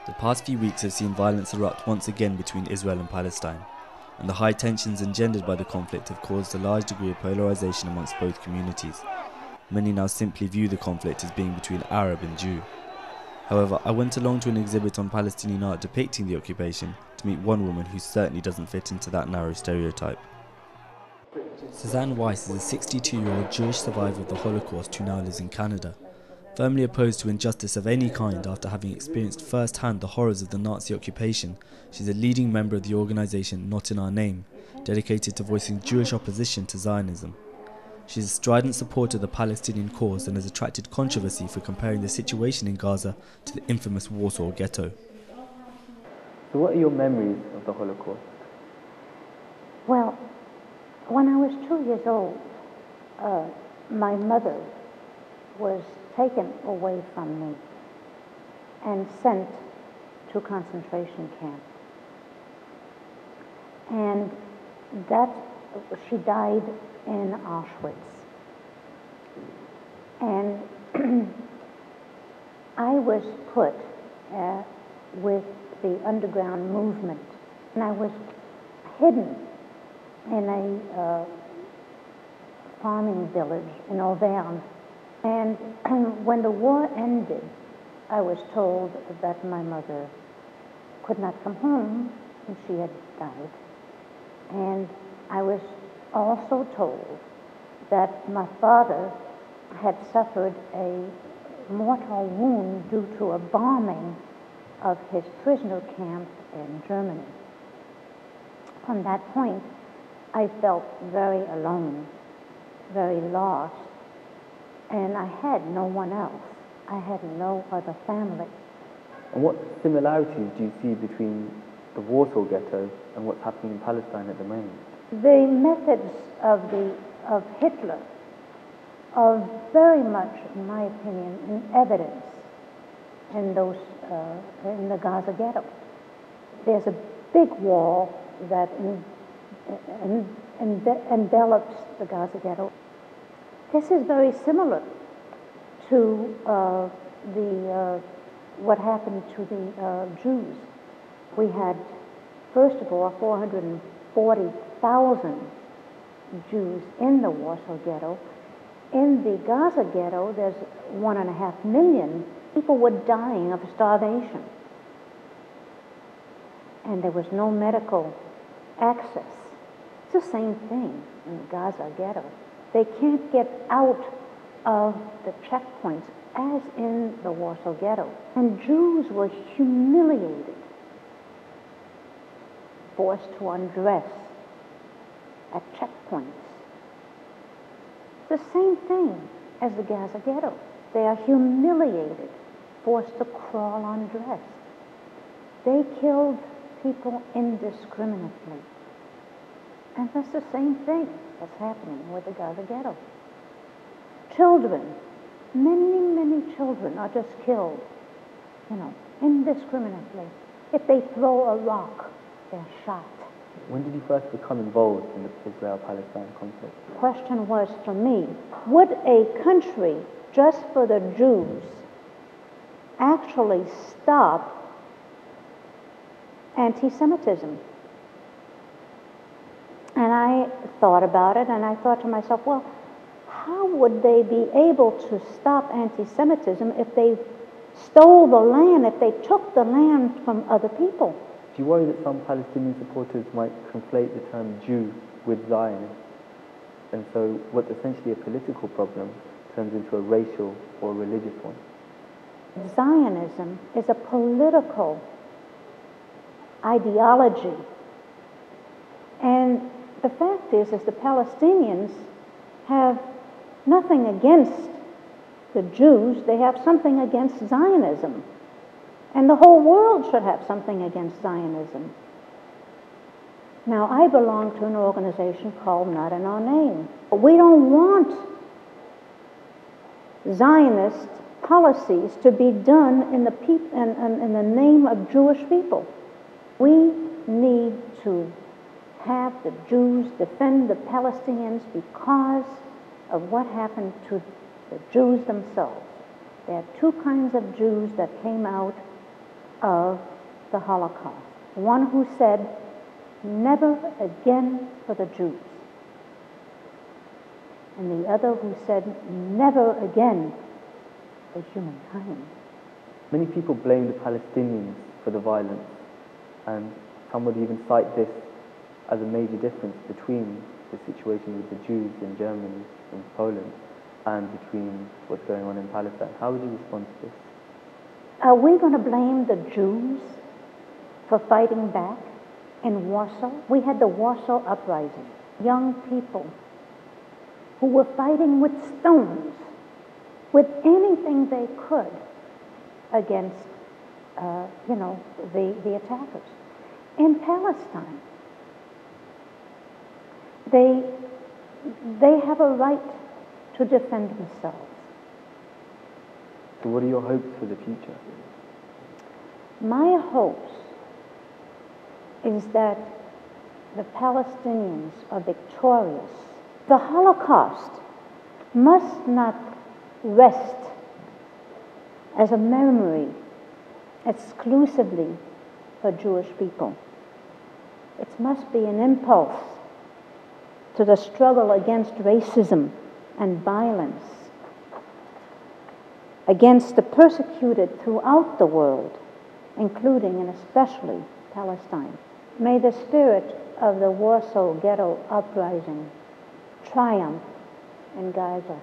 The past few weeks have seen violence erupt once again between Israel and Palestine, and the high tensions engendered by the conflict have caused a large degree of polarization amongst both communities. Many now simply view the conflict as being between Arab and Jew. However, I went along to an exhibit on Palestinian art depicting the occupation to meet one woman who certainly doesn't fit into that narrow stereotype. Suzanne Weiss is a 62-year-old Jewish survivor of the Holocaust who now lives in Canada. Firmly opposed to injustice of any kind after having experienced firsthand the horrors of the Nazi occupation, she's a leading member of the organisation Not in Our Name, dedicated to voicing Jewish opposition to Zionism. She's a strident supporter of the Palestinian cause and has attracted controversy for comparing the situation in Gaza to the infamous Warsaw Ghetto. So what are your memories of the Holocaust? Well, when I was 2 years old, my mother was taken away from me and sent to a concentration camp. And she died in Auschwitz. And I was put with the underground movement, and I was hidden in a farming village in Auvergne. And when the war ended, I was told that my mother could not come home and she had died. And I was also told that my father had suffered a mortal wound due to a bombing of his prisoner camp in Germany. From that point, I felt very alone, very lost, and I had no one else. I had no other family. And what similarities do you see between the Warsaw Ghetto and what's happening in Palestine at the moment? The methods of Hitler are very much, in my opinion, in evidence in the Gaza Ghetto. There's a big wall that envelops the Gaza Ghetto. This is very similar to what happened to the Jews. We had, first of all, 440,000 Jews in the Warsaw Ghetto. In the Gaza Ghetto, there's 1.5 million. People were dying of starvation. And there was no medical access. It's the same thing in the Gaza Ghetto. They can't get out of the checkpoints as in the Warsaw Ghetto. And Jews were humiliated, forced to undress at checkpoints. The same thing as the Gaza Ghetto. They are humiliated, forced to crawl undressed. They killed people indiscriminately. And that's the same thing that's happening with the Gaza Ghetto. Children, many children are just killed, indiscriminately. If they throw a rock, they're shot. When did you first become involved in the Israel-Palestine conflict? The question was, for me, would a country just for the Jews actually stop anti-Semitism? And I thought about it, and I thought to myself, well, how would they be able to stop anti-Semitism if they stole the land, if they took the land from other people? Do you worry that some Palestinian supporters might conflate the term Jew with Zionist, and so what's essentially a political problem turns into a racial or religious one? Zionism is a political ideology. And the fact is the Palestinians have nothing against the Jews. They have something against Zionism. And the whole world should have something against Zionism. Now, I belong to an organization called Not in Our Name. We don't want Zionist policies to be done in the name of Jewish people. We need to have the Jews defend the Palestinians because of what happened to the Jews themselves. There are two kinds of Jews that came out of the Holocaust. One who said, "Never again for the Jews." And the other who said, "Never again for humankind." Many people blame the Palestinians for the violence, and some would even cite this as a major difference between the situation with the Jews in Germany and Poland and between what's going on in Palestine. How would you respond to this? Are we going to blame the Jews for fighting back in Warsaw? We had the Warsaw Uprising. Young people who were fighting with stones, with anything they could against, the attackers. In Palestine, they have a right to defend themselves. So what are your hopes for the future? My hopes is that the Palestinians are victorious. The Holocaust must not rest as a memory exclusively for Jewish people. It must be an impulse to the struggle against racism and violence, against the persecuted throughout the world, including and especially Palestine. May the spirit of the Warsaw Ghetto uprising triumph in Gaza.